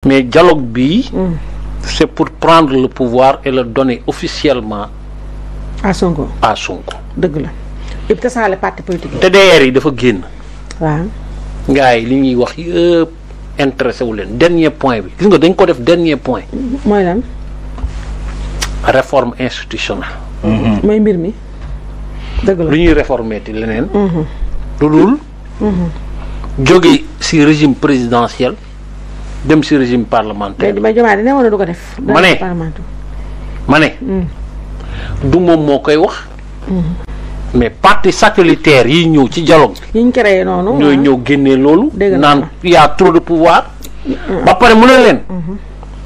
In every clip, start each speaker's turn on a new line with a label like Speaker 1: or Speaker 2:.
Speaker 1: mais dialogue bi c'est pour prendre le pouvoir et le donner officiellement
Speaker 2: à Sonko. dëgg la yëpp tasaale parti politique yi.
Speaker 1: TDR yi dafa génn.
Speaker 2: waaw.
Speaker 1: gars yi li ñuy wax yëpp intéressé wu leen dernier point bi gis nga dañ ko def dernier point.
Speaker 2: mooy lan.
Speaker 1: réforme institutionnelle.
Speaker 2: mooy mbir mi. dëgg la
Speaker 1: lu ñuy réformer ti leneen. lu dul. jóge ci régime présidentiel dem ci régime parlementaire.
Speaker 2: mais Diomaye dina woon du ko def.
Speaker 1: ma ne du moom moo koy wax. mais parti satellitaire yi ñëw ci dialogue.
Speaker 2: yi ñu créé noonu.
Speaker 1: ñooy ñëw génnee loolu. naan y a trop de pouvoir. ba pare mu ne leen.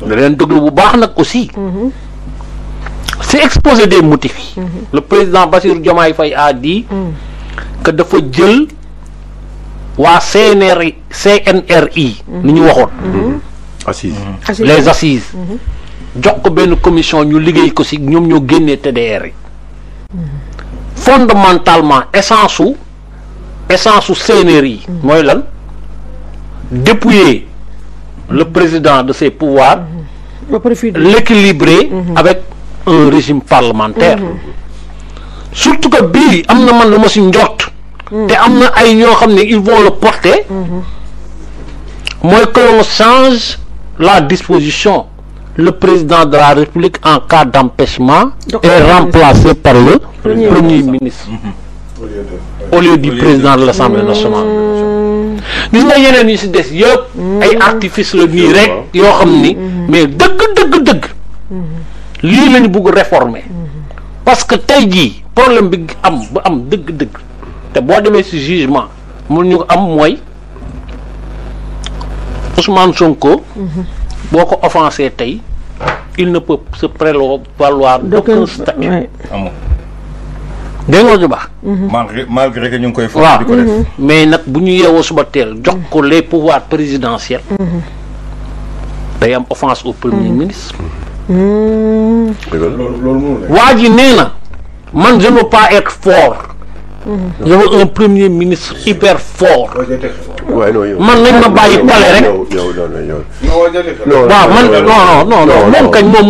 Speaker 1: da leen déglu bu baax nag aussi. c'est exposé des motifs. Le président Bassirou Diomaye Faye a dit que dafa jël waa CNRI ni ñu waxoon. les assises. jox ko benn commission ñu liggéey ko ci ñoom ñoo génnee TDR yi. fondamentalement essence su CNRI yi. mooy lan dépouiller le président de ses pouvoirs. l'équilibrer avec un régime parlementaire. surtout que bii am na man lu ma ci njort. te am na ay ñoo xam ne ils vont le porter. mooy que l'on change la disposition. Le président de la République en cas d'empêchement est remplacé par le premier ministre au lieu du président de l'Assemblée nationale. gis nga yeneen yi ci des yëpp ay artifice la nii rek yoo xam ni mais dëgg lii lañu bëgg réformer parce que tey jii problème bi am dëgg te boo demee ci jugement mun ñu am mooy Ousmane Sonko. boo ko offensé tey il ne peut se prévaloir d'aucun statut. dégg nga lu baax.
Speaker 3: malgré que ñu ngi koy. waaw di ko def
Speaker 1: mais nag bu ñu yeewoo suba teel jox ko les pouvoirs présidentiels. day am offense au premier ministre. waa ji nee na man je ne veux pas être fort. je veux un premier ministre hyper fort. man nañ ma bàyyi pale rek. waaw man non moom kañ moom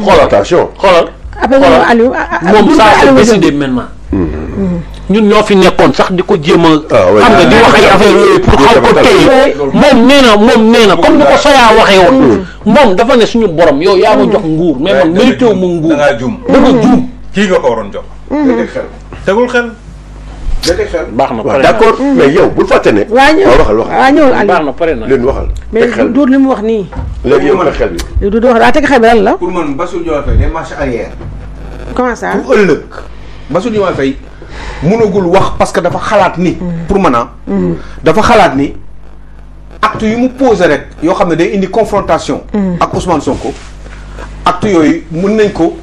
Speaker 1: xoolal. moom ça c'est décidé maintenant. ñun ñoo fi nekkoon sax di ko jéem a. xam nga di wax ay affaire yooyu pour xaw ko téye moom nee na comme ni ko Soya waxee woon. moom dafa ne suñu borom yow yaa ma jox nguur mais man mérité wu ma nguur.
Speaker 3: da ngaa juum kii nga ko waroon jox. tegul xel.
Speaker 1: baax na pare
Speaker 4: d'accord mais yow bul fàtte ne. waxal
Speaker 1: baax na pare na
Speaker 4: leen waxal.
Speaker 2: mais Doudou li mu wax nii.
Speaker 4: léegi yow teg xel bi.
Speaker 2: Doudou wax daa teg xel bi lan la.
Speaker 5: pour man Bassirou Diomaye Faye day marche arrière.
Speaker 2: comment ça.
Speaker 5: pour ëllëg Bassirou Diomaye Faye mënagul wax parce que dafa xalaat ni. pour man dafa xalaat ni acte yu mu posé rek yoo xam ne day indi confrontation. ak Ousmane Sonko. acte yooyu mën nañ ko.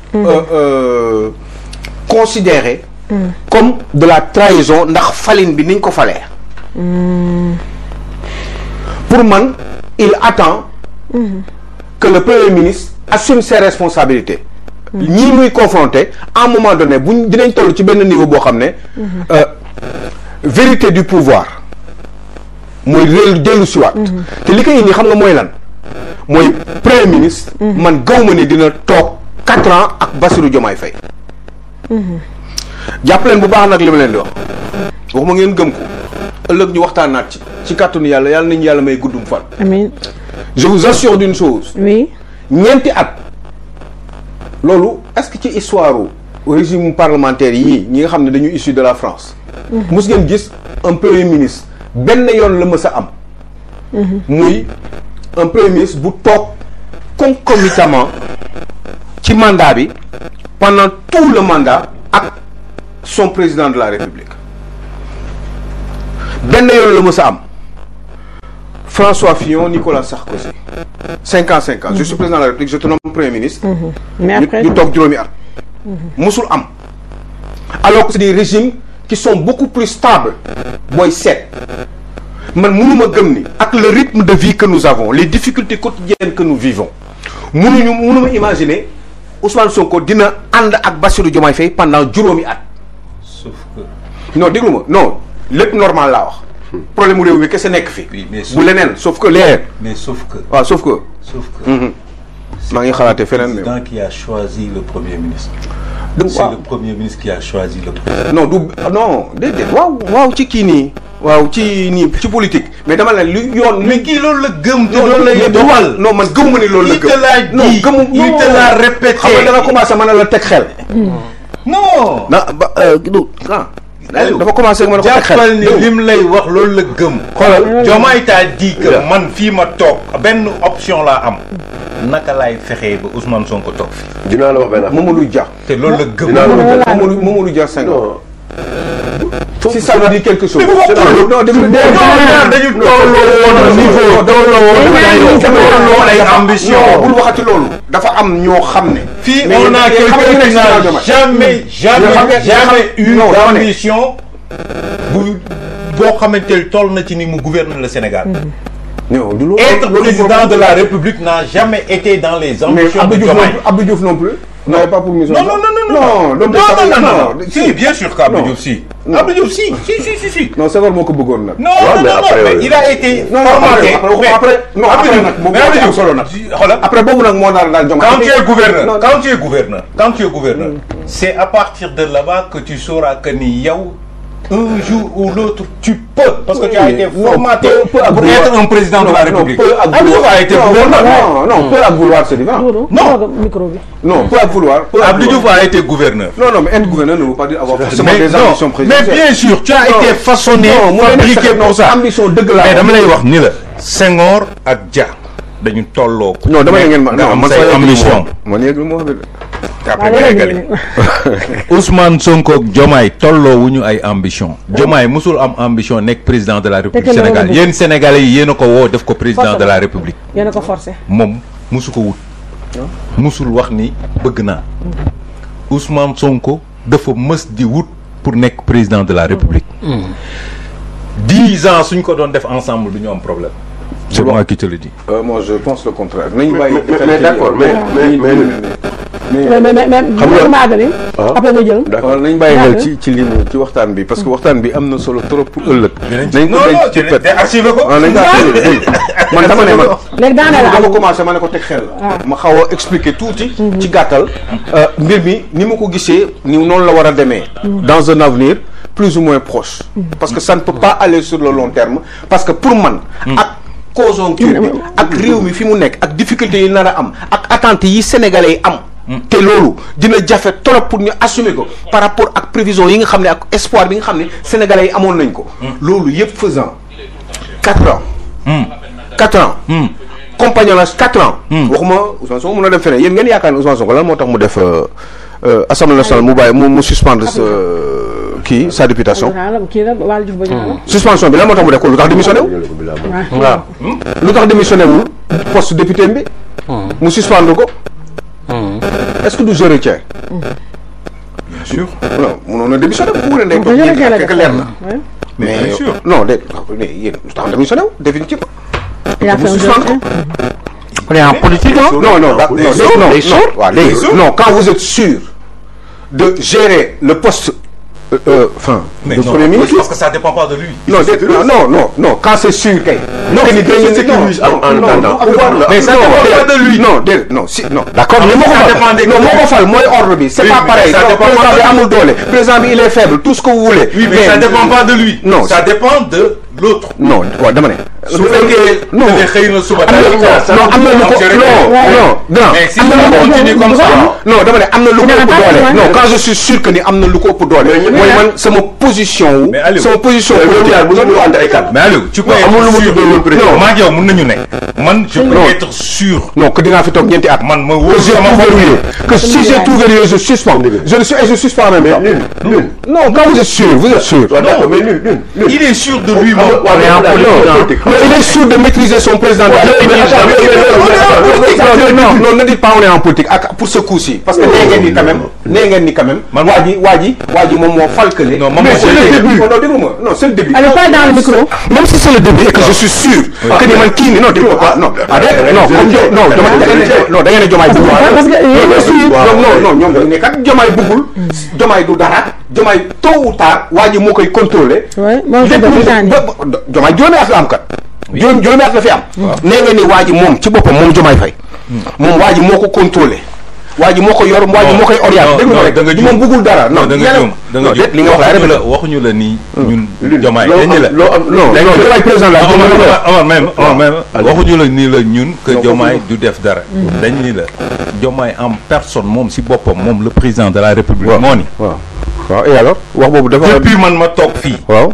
Speaker 5: considérer comme de la trahison ndax falin bi niñ ko falee. pour man il attend que le premier ministre assume ses responsabilités. ñii muy confronter à un moment donné buñ dinañ toll ci benn niveau boo xam ne vérité du pouvoir mooy dellu siwaat te li koy indi xam nga mooy lan mooy premier ministre man gaw ma ni dina toog 4 ans ak Bassirou Diomaye Faye jàpp leen bu baax nag li ma leen di wax waxuma ngeen gëm ko ëllëg ñu waxtaanaat ci kàttanu yàlla nañu yàlla may guddum fan.
Speaker 2: amiin.
Speaker 5: je vous assure d'une chose.
Speaker 2: oui.
Speaker 5: ñeenti at loolu est-ce que ci histoire au régime parlementaire yii ñi nga xam ne dañu issu de la France. mos ngeen gis un premier ministre benn yoon la mës a am. muy un premier ministre bu toog concomitamment ci mandat bi pendant tout le mandat ak son président de la République. benn yoon la mës a am François Fillon Nicolas Sarkozy 5 ans je suis président de la République je te nomme premier ministre.
Speaker 2: mais après
Speaker 5: ñu toog juróomi at. musul am alors que c'est des régimes qui sont beaucoup plus stables booy seet man mënuma gëm ni ak le rythme de vie que nous avons les difficultés quotidiennes que nous vivons mënuma imaginer Ousmane Sonko dina ànd ak Bassirou Diomaye Faye pendant juróomi at.
Speaker 3: sauf que
Speaker 5: non déglu ma non lépp normal laa wax problème réew mi kese nekk fi.
Speaker 3: Oui, mais
Speaker 5: bu leneen sauf que leer.
Speaker 3: mais sauf que.
Speaker 5: waaw sauf que.
Speaker 3: C'est
Speaker 5: ngi xalaatee
Speaker 3: le
Speaker 5: feneen.
Speaker 3: président qui a choisi le premier ministre. C'est le premier ministre qui a choisi le président.
Speaker 5: non du non déedéet waaw ci kii nii. waaw ci nii ci politique. mais dama la lu yoon.
Speaker 3: mais kii loolu la gëm. te
Speaker 5: non
Speaker 3: loolu lay doxal.
Speaker 5: non man gëmuma ni loolu la gëm.
Speaker 3: il te l'a répété.
Speaker 5: xam nga danga commencé mën a la teg xel.
Speaker 3: non.
Speaker 5: dafa commencé mën a ko teg xel.
Speaker 3: jàppal ni lim lay wax loolu la gëm. xoolal Diomaye t'a dit que man fii ma toog benn option laa am. naka laay fexee ba Ousmane Sonko toog fi.
Speaker 4: dinaa la wax benn affaire.
Speaker 5: Mamadou Dia.
Speaker 3: te loolu la gëm.
Speaker 5: Mamadou Dia Senghor. si ça veut dire quelque chose.
Speaker 3: dañu tolloo ay ambition.
Speaker 5: bul waxati loolu. dafa am ñoo xam ne.
Speaker 3: fii on a quelqu'un qui n'a jamais eu d'ambition boo xamante ne toll na ci ni mu gouverne le Sénégal. Être président de la République n'a jamais été dans les ambitions de Diomaye.
Speaker 5: Abdou Diouf non plus. n'avait pas pour mission.
Speaker 3: Non. Si, bien sûr qu'Abdou Diouf si. Abdou Diouf si.
Speaker 5: Non, c'est vraiment que bëggoon nag.
Speaker 3: Non, mais il a été formaté.
Speaker 5: Après boobu nag moo daal Diomaye.
Speaker 3: Quand tu es gouverneur, c'est à partir de là-bas que tu sauras que ni yow un jour ou l'autre, tu peux, parce que tu as été formaté pour être un président de la République. Abdou Diouf a été gouverneur.
Speaker 5: Non, peu à vouloir, c'est différent. Non, peu à vouloir.
Speaker 3: Abdou Diouf a été gouverneur.
Speaker 5: Non, mais être gouverneur ne veut pas dire avoir forcément des ambitions présidentielles.
Speaker 3: Mais bien sûr, tu as été façonné, fabriqué pour ça.
Speaker 5: Ambition dëgg la.
Speaker 3: Mais dama lay wax ni la Senghor ak Dia dañu tolloo.
Speaker 5: Non, dama ngeen ma
Speaker 3: am say ambition.
Speaker 5: Man yegg mo wax
Speaker 3: après nga eggali Ousmane Sonko ak Diomaye tolloo wuñu ay ambition. Diomaye musul am ambition nekk président de la République Sénégal. Yéen Sénégalais yi yéen a ko woo def ko président de la République.
Speaker 2: Yéen a ko forcé.
Speaker 3: Moom musu ko wut. musul wax ni bëgg naa. Ousmane Sonko dafa mës di wut pour nekk président de la République. 10 ans suñ ko doon def ensemble du ñu am problème. C'est moi qui te le dis.
Speaker 5: Moi je pense le contraire.
Speaker 4: Mais d'accord, mais
Speaker 2: xam nga après nga jël.
Speaker 5: D'accord nañ bàyyi xel ci li ci waxtaan bi parce que waxtaan bi am na solo trop pour ëllëg.
Speaker 3: nañ ko denc ci pet archivé ko.
Speaker 5: nañ ko archivé man dama ne man.
Speaker 2: léegi daanaka la
Speaker 5: dama commencé ma ne ko teg xel. ma xaw a expliquer tuuti. ci gàttal. mbir mi ni ma ko gisee ni noonu la war a demee. dans un avenir plus ou moins proche. parce que ça ne peut pas aller sur le long terme parce que pour man. ak conjoncture bi ak réew mi fi mu nekk ak difficulté yi nar a am ak attentes yi sénégalais yi am. te loolu dina jafe trop pour ñu assumer ko par rapport ak prévision yi nga xam ne ak espoir bi nga xam ne sénégalais yi amoon nañ ko. loolu yëpp faisant 4 ans. compagnonnage 4 ans. waxuma Ousmane Sonko mën na dem feneen yéen ngeen yaakaar ne Ousmane Sonko lan moo tax mu def assemblée nationale mu bàyyi mu suspendre sa députation. suspension bi lan moo tax mu def ko lu tax démissionné wu. waaw lu tax démissionné wul poste député bi. mu suspendre ko. Est-ce que du je retiens?
Speaker 3: Bien sûr.
Speaker 5: Non, mënoon na démissionné bu wóoree ndey. fekk leer na.
Speaker 3: Mais bien sûr.
Speaker 5: Non de yéen lu tax démissionné wu définitivement.
Speaker 2: Il a fait un jeu.
Speaker 1: On est en politique, non?
Speaker 5: Non, quand vous êtes sûr de gérer le poste
Speaker 3: mais
Speaker 5: de premier ministre,
Speaker 3: parce que ça dépend pas de lui.
Speaker 5: Non, quand c'est sûr kay.
Speaker 4: Non,
Speaker 5: mais ça dépend pas de lui. Non. D'accord, mais moo ko fal mooy ordre bi. C'est pas pareil. Président bi amul doole. Président bi il est faible, tout ce que vous voulez.
Speaker 3: Oui, mais ça dépend pas de lui.
Speaker 5: Non,
Speaker 3: ça dépend de l'autre.
Speaker 5: Non, waaw dama ne.
Speaker 3: su fekkee
Speaker 5: non
Speaker 3: xëy na suba
Speaker 5: am na lu ko non
Speaker 3: mais si on continue comme ça
Speaker 5: non dama ne am na lu ko ëpp doole non quand je suis sûr que ni am na lu ko ëpp doole mooy man sama position wu sama position
Speaker 3: mais Aliou tu peux être maa ngi yow mën nañu ne man je peux être sûr
Speaker 5: non que dinaa fi toog ñeenti at
Speaker 3: man ma wóor
Speaker 5: sama verrouillé que si j'ai tout verrouillé je suspends je suspends même pas non quand vous êtes sûr
Speaker 3: il est sûr de lui
Speaker 5: il est sûr de maîtriser son président. Non, ne dites pas on est en politique pour ce coup-ci parce que nee ngeen ni quand même.
Speaker 3: man
Speaker 5: waa ji moom moo falkale.
Speaker 3: Non,
Speaker 5: mais c'est le début. Non, c'est le début.
Speaker 2: Elle est pas dans le micro.
Speaker 5: Même si c'est le début et que je suis sûr que ni man kii nii non déglu ko non da ngeen ne Diomaye bëggul.
Speaker 2: parce que
Speaker 5: non ñoom dañu ne kat Diomaye bëggul Diomaye du dara. Diomaye tôt ou tard waa ji moo koy contrôler. Diomaye juróomi at la am kat. juróomi at la fi am. nee nga ni waa ji moom ci boppam moom Diomaye Faye. moom waa ji moo ko contrôler. waa ji moo ko yor waa ji moo koy orienté. dégg nga rek moom bëggul dara. non
Speaker 3: da nga juum da nga juum
Speaker 5: li nga wax la rek
Speaker 3: waxuñu la nii. ñun Diomaye dañ ni la.
Speaker 5: Diomaye président la
Speaker 3: waxuñu la nii la ñun que Diomaye du def dara. dañ ni la Diomaye en personne moom si boppam moom le président de la République. moo ni
Speaker 5: waaw et alors wax boobu dafa.
Speaker 3: depuis man ma toog fii.
Speaker 5: waaw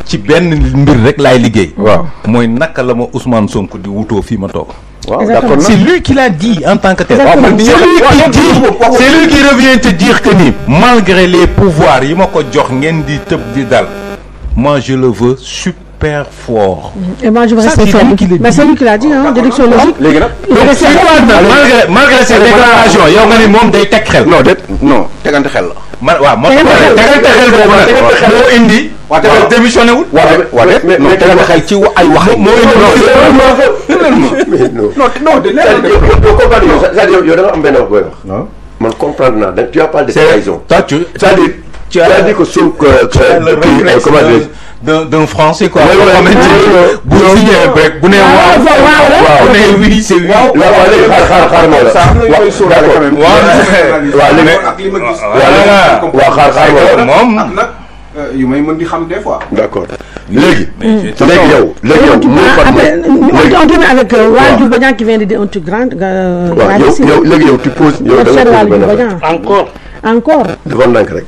Speaker 3: ci benn mbir rek laay liggéey.
Speaker 5: waaw
Speaker 3: mooy naka la ma Ousmane Sonko di wutoo fii ma toog.
Speaker 5: waaw d'accord
Speaker 3: c'est lui qui l'a dit en tant que tel.
Speaker 5: c'est
Speaker 3: lui qui revient te dire que ni malgré les pouvoirs yi ma ko jox ngeen di tëb di dal moi je le veux super fort.
Speaker 2: Et moi je me reste ferme. Mais c'est lui qui l'a dit hein, déduction logique.
Speaker 5: léegi nag
Speaker 3: malgré ces déclarations yow nga ni moom day teg xel.
Speaker 5: non tegante xel la.
Speaker 3: man waaw moo tax tegante xel boobu nag moo indi.
Speaker 5: waaw te
Speaker 3: démissionné wul.
Speaker 5: waaw mais tegante xel ci ay wax.
Speaker 3: moo indi
Speaker 4: c'est-à-dire yow da nga am benn wax booy wax. man comprendre naa tu as parlé de trahison. c'est-à-dire tu as dit que sur comment dire
Speaker 3: d'un français quoi. bu signé rek bu nee waaw bu nee oui c'est oui.
Speaker 4: waaw léegi xaar moo la.
Speaker 3: moom.
Speaker 5: yu may mën di xam des fois.
Speaker 4: d'accord léegi yow.
Speaker 2: on termine avec Waly Bodian qui vient de dire un truc grand.
Speaker 4: waaw yow léegi yow tu poses yow da nga
Speaker 2: encore.
Speaker 4: dafa ndànk rek.